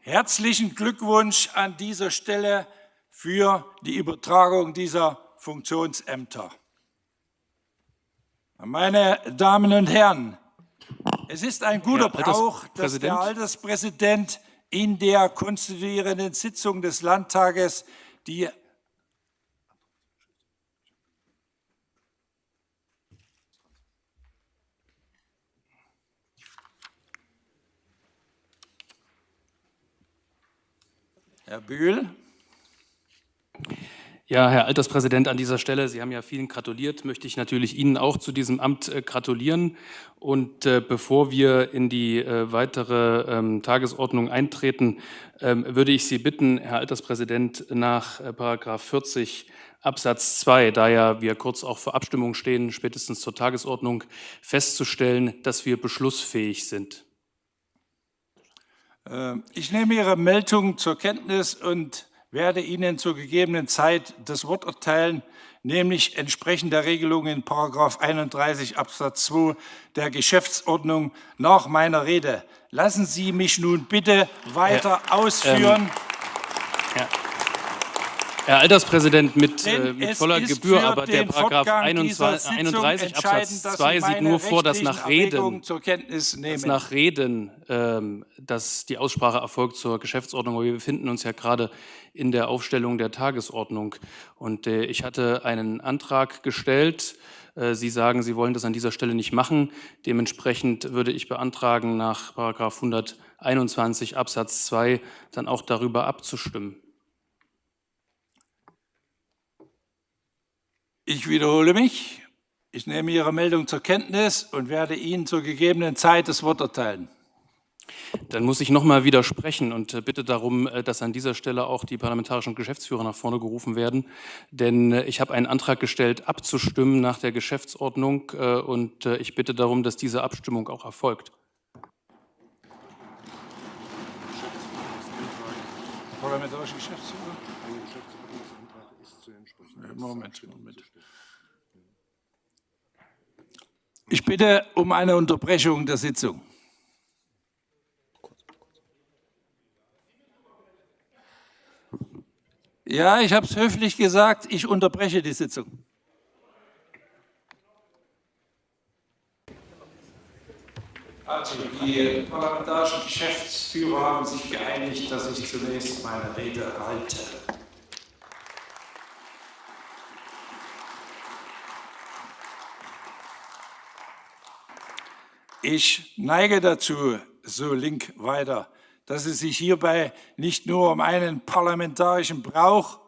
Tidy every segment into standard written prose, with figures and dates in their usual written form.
Herzlichen Glückwunsch an dieser Stelle für die Übertragung dieser Funktionsämter. Meine Damen und Herren, es ist ein guter Brauch, dass der Alterspräsident in der konstituierenden Sitzung des Landtages die Herr Bühl. Ja, Herr Alterspräsident, an dieser Stelle, Sie haben ja vielen gratuliert, möchte ich natürlich Ihnen auch zu diesem Amt gratulieren. Und bevor wir in die weitere Tagesordnung eintreten, würde ich Sie bitten, Herr Alterspräsident, nach § 40 Absatz 2, da ja wir kurz auch vor Abstimmung stehen, spätestens zur Tagesordnung, festzustellen, dass wir beschlussfähig sind. Ich nehme Ihre Meldung zur Kenntnis und werde Ihnen zur gegebenen Zeit das Wort erteilen, nämlich entsprechend der Regelung in § 31 Absatz 2 der Geschäftsordnung nach meiner Rede. Lassen Sie mich nun bitte weiter ausführen. Herr Alterspräsident, mit voller Gebühr, aber der § 31 Absatz 2 sieht nur vor, dass nach Reden, dass die Aussprache erfolgt zur Geschäftsordnung. Aber wir befinden uns ja gerade in der Aufstellung der Tagesordnung. Und ich hatte einen Antrag gestellt. Sie sagen, Sie wollen das an dieser Stelle nicht machen. Dementsprechend würde ich beantragen, nach § 121 Absatz 2 dann auch darüber abzustimmen. Ich wiederhole mich. Ich nehme Ihre Meldung zur Kenntnis und werde Ihnen zur gegebenen Zeit das Wort erteilen. Dann muss ich noch mal widersprechen und bitte darum, dass an dieser Stelle auch die parlamentarischen Geschäftsführer nach vorne gerufen werden. Denn ich habe einen Antrag gestellt, abzustimmen nach der Geschäftsordnung und ich bitte darum, dass diese Abstimmung auch erfolgt. Parlamentarische Geschäftsführer? Moment. Ich bitte um eine Unterbrechung der Sitzung. Ja, ich habe es höflich gesagt, ich unterbreche die Sitzung. Also, die parlamentarischen Geschäftsführer haben sich geeinigt, dass ich zunächst meine Rede halte. Ich neige dazu, so Link weiter, dass es sich hierbei nicht nur um einen parlamentarischen Brauch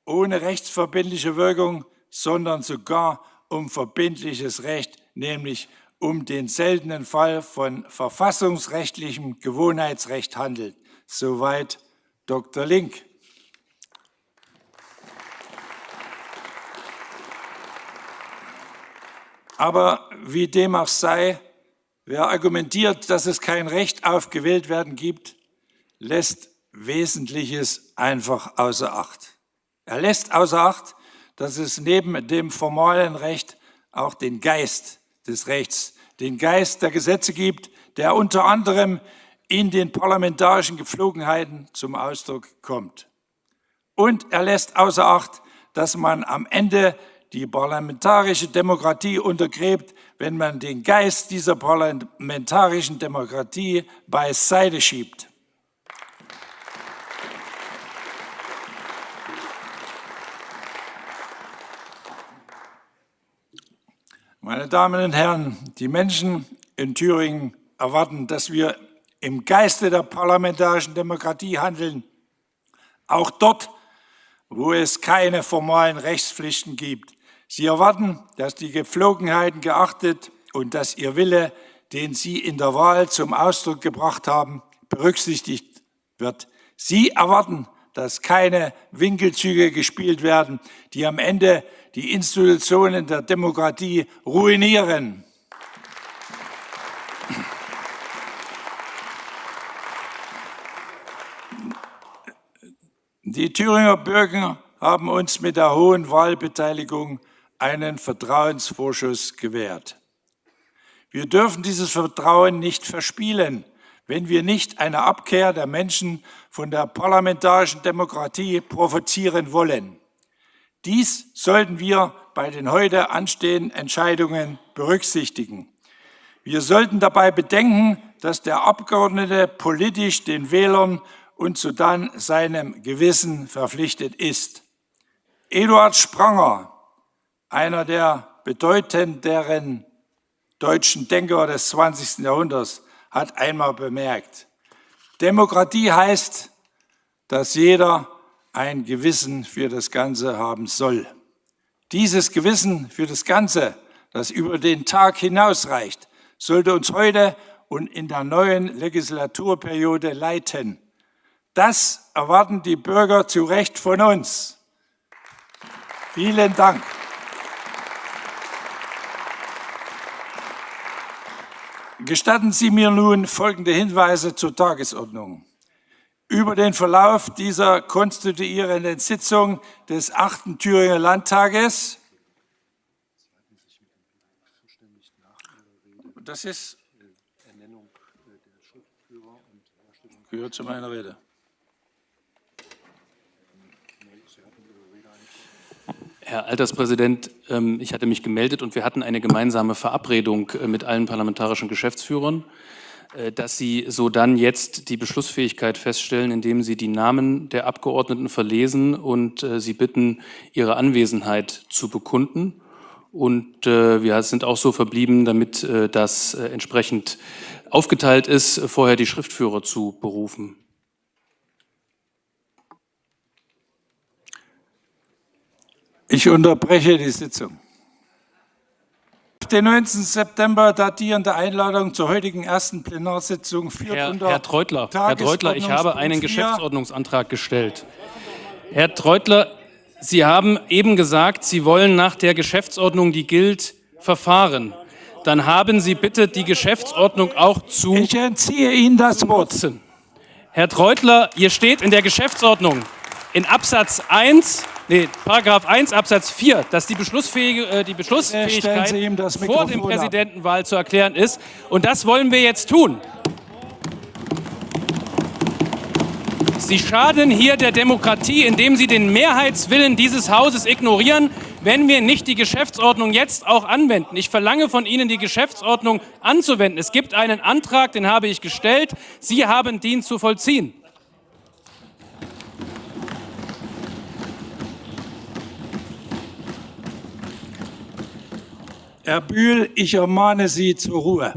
ohne rechtsverbindliche Wirkung, sondern sogar um verbindliches Recht, nämlich um den seltenen Fall von verfassungsrechtlichem Gewohnheitsrecht handelt. Soweit Dr. Link. Aber wie dem auch sei, wer argumentiert, dass es kein Recht auf Gewähltwerden gibt, lässt Wesentliches einfach außer Acht. Er lässt außer Acht, dass es neben dem formalen Recht auch den Geist des Rechts, den Geist der Gesetze gibt, der unter anderem in den parlamentarischen Gepflogenheiten zum Ausdruck kommt. Und er lässt außer Acht, dass man am Ende die parlamentarische Demokratie untergräbt, wenn man den Geist dieser parlamentarischen Demokratie beiseite schiebt. Meine Damen und Herren, die Menschen in Thüringen erwarten, dass wir im Geiste der parlamentarischen Demokratie handeln, auch dort, wo es keine formalen Rechtspflichten gibt. Sie erwarten, dass die Gepflogenheiten geachtet und dass ihr Wille, den Sie in der Wahl zum Ausdruck gebracht haben, berücksichtigt wird. Sie erwarten, dass keine Winkelzüge gespielt werden, die am Ende die Institutionen der Demokratie ruinieren. Die Thüringer Bürger haben uns mit der hohen Wahlbeteiligung einen Vertrauensvorschuss gewährt. Wir dürfen dieses Vertrauen nicht verspielen, wenn wir nicht eine Abkehr der Menschen von der parlamentarischen Demokratie provozieren wollen. Dies sollten wir bei den heute anstehenden Entscheidungen berücksichtigen. Wir sollten dabei bedenken, dass der Abgeordnete politisch den Wählern und sodann seinem Gewissen verpflichtet ist. Eduard Spranger, einer der bedeutenderen deutschen Denker des 20. Jahrhunderts, hat einmal bemerkt, Demokratie heißt, dass jeder ein Gewissen für das Ganze haben soll. Dieses Gewissen für das Ganze, das über den Tag hinausreicht, sollte uns heute und in der neuen Legislaturperiode leiten. Das erwarten die Bürger zu Recht von uns. Vielen Dank. Gestatten Sie mir nun folgende Hinweise zur Tagesordnung. Über den Verlauf dieser konstituierenden Sitzung des 8. Thüringer Landtages, das ist Ernennung der Schriftführer und gehört zu meiner Rede. Herr Alterspräsident, ich hatte mich gemeldet und wir hatten eine gemeinsame Verabredung mit allen parlamentarischen Geschäftsführern, dass Sie sodann jetzt die Beschlussfähigkeit feststellen, indem Sie die Namen der Abgeordneten verlesen und Sie bitten, ihre Anwesenheit zu bekunden. Und wir sind auch so verblieben, damit das entsprechend aufgeteilt ist, vorher die Schriftführer zu berufen. Ich unterbreche die Sitzung. Den 19. September datierende Einladung zur heutigen ersten Plenarsitzung führt Herr Treutler, ich habe einen Geschäftsordnungsantrag gestellt. Herr Treutler, Sie haben eben gesagt, Sie wollen nach der Geschäftsordnung, die gilt, verfahren. Dann haben Sie bitte die Geschäftsordnung auch zu. Ich entziehe Ihnen das Wort. Herr Treutler, hier steht in der Geschäftsordnung in Paragraph 1 Absatz 4, dass die Beschlussfähigkeit vor dem Präsidentenwahl zu erklären ist. Und das wollen wir jetzt tun. Sie schaden hier der Demokratie, indem Sie den Mehrheitswillen dieses Hauses ignorieren, wenn wir nicht die Geschäftsordnung jetzt auch anwenden. Ich verlange von Ihnen, die Geschäftsordnung anzuwenden. Es gibt einen Antrag, den habe ich gestellt. Sie haben den zu vollziehen. Herr Bühl, ich ermahne Sie zur Ruhe.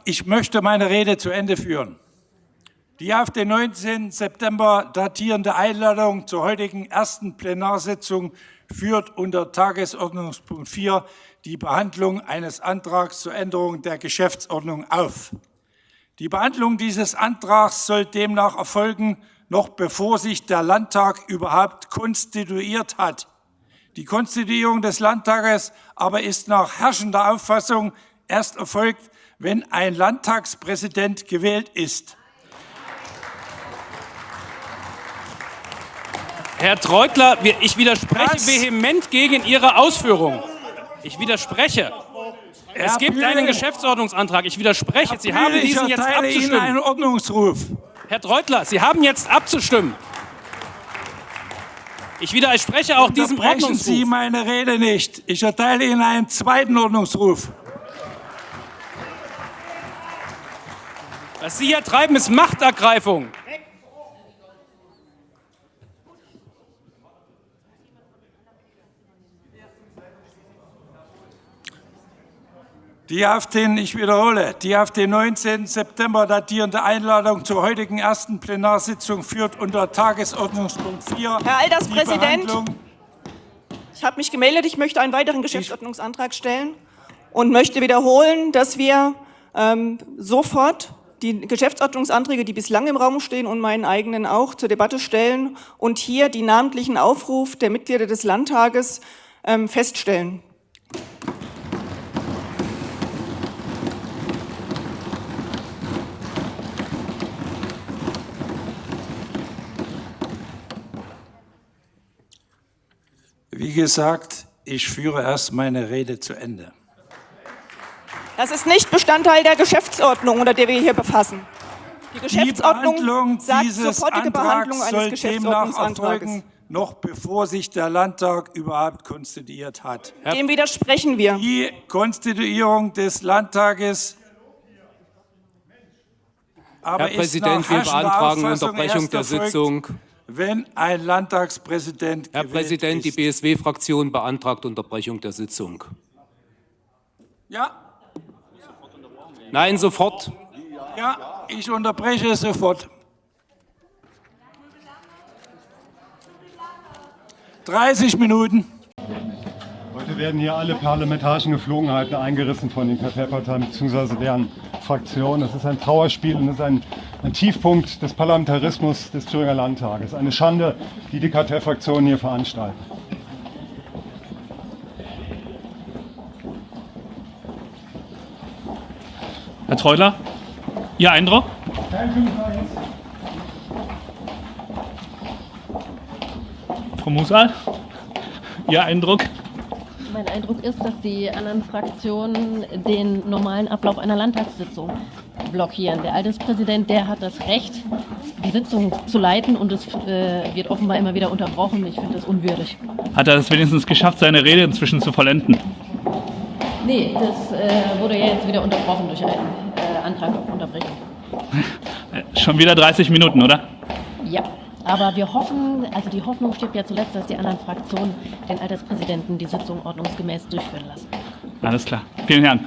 Ich möchte meine Rede zu Ende führen. Die auf den 19. September datierende Einladung zur heutigen ersten Plenarsitzung führt unter Tagesordnungspunkt 4 die Behandlung eines Antrags zur Änderung der Geschäftsordnung auf. Die Behandlung dieses Antrags soll demnach erfolgen, noch bevor sich der Landtag überhaupt konstituiert hat. Die Konstituierung des Landtages aber ist nach herrschender Auffassung erst erfolgt, wenn ein Landtagspräsident gewählt ist. Herr Treutler, ich widerspreche vehement gegen Ihre Ausführungen. Ich widerspreche. Es gibt einen Geschäftsordnungsantrag. Ich widerspreche. Sie haben diesen jetzt abzustimmen. Ich erteile Ihnen einen Ordnungsruf. Herr Treutler, Sie haben jetzt abzustimmen. Ich widerspreche auch diesem Ordnungsruf. Unterbrechen Sie meine Rede nicht. Ich erteile Ihnen einen zweiten Ordnungsruf. Was Sie hier treiben, ist Machtergreifung. Ich wiederhole, die auf den 19. September datierende Einladung zur heutigen ersten Plenarsitzung führt unter Tagesordnungspunkt 4. Herr Alterspräsident, ich habe mich gemeldet, ich möchte einen weiteren Geschäftsordnungsantrag stellen und möchte wiederholen, dass wir sofort die Geschäftsordnungsanträge, die bislang im Raum stehen und meinen eigenen auch, zur Debatte stellen und hier die namentlichen Aufruf der Mitglieder des Landtages feststellen. Wie Wie gesagt, ich führe erst meine Rede zu Ende. Das ist nicht Bestandteil der Geschäftsordnung, unter der wir hier befassen. Die Geschäftsordnung sagt sofortige Behandlung eines Geschäftsordnungsantrages. Erfolgen, noch bevor sich der Landtag überhaupt konstituiert hat. Dem widersprechen wir. Die Konstituierung des Landtages. Aber Herr Präsident, wir beantragen Unterbrechung der Sitzung. Wenn ein Landtagspräsident Herr Präsident, die BSW-Fraktion beantragt Unterbrechung der Sitzung. Ja. Nein, sofort. Ja, ich unterbreche sofort. 30 Minuten. Heute werden hier alle parlamentarischen Geflogenheiten eingerissen von den Kartellparteien bzw. deren Fraktionen. Das ist ein Trauerspiel und das ist ein Tiefpunkt des Parlamentarismus des Thüringer Landtages. Eine Schande, die die Kartellfraktionen hier veranstalten. Herr Treuler, Ihr Eindruck? Frau Musal, Ihr Eindruck? Mein Eindruck ist, dass die anderen Fraktionen den normalen Ablauf einer Landtagssitzung blockieren. Der Alterspräsident, der hat das Recht, die Sitzung zu leiten, und es wird offenbar immer wieder unterbrochen. Ich finde das unwürdig. Hat er es wenigstens geschafft, seine Rede inzwischen zu vollenden? Nee, das wurde ja jetzt wieder unterbrochen durch einen Antrag auf Unterbrechung. Schon wieder 30 Minuten, oder? Ja, aber wir hoffen, also die Hoffnung stirbt ja zuletzt, dass die anderen Fraktionen den Alterspräsidenten die Sitzung ordnungsgemäß durchführen lassen. Alles klar. Vielen Dank.